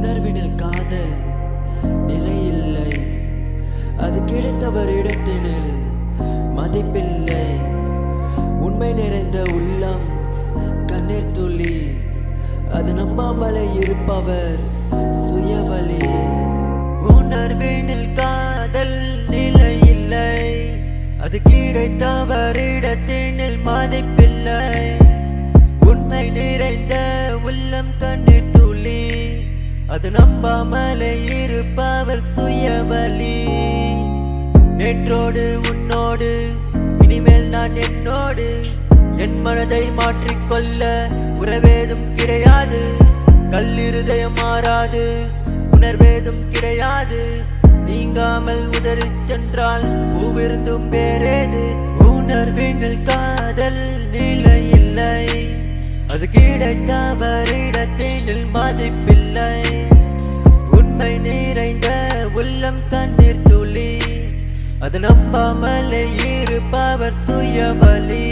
உணர்வினில் காதல் நிலையில்லை, அது கிடைத்தவரிடத்தினில் மதிப்பில்லை. உண்மை நிறைந்த உள்ளம் கண்ணீர் துளி, அது நம்பாமலே இருப்பவர் சுயவலி. உணர்வினில் காதல் நிலையில்லை, அது கிடைத்தவரிடத்தினில் மதிப்பில்லை. உண்மை நிறைந்த உள்ளம் கண்ணீர் துளி, அது நம்பாமலே இருப்பவர் சுயவலி. நேற்றோடு உன்னோடு இனிமேல் நான் என்னோடு, என் மனதை மாற்றிக்கொள்ள உறவேதும் கிடையாது. கல்லிருதயம் மாறாது, உணர்வேதும் கிடையாது. நீங்காமல் உதறி சென்றால் பூவிருந்தும் வேறேது. உணர்வினில் காதல் நிலையில்லை, அது கிடைத்தவரிடத்தினில் மதிப்பில்லை. உண்மை நிறைந்த உள்ளம் கண்ணீர் துளி, அது நம்பாமலே இருப்பவர் சுயவலி.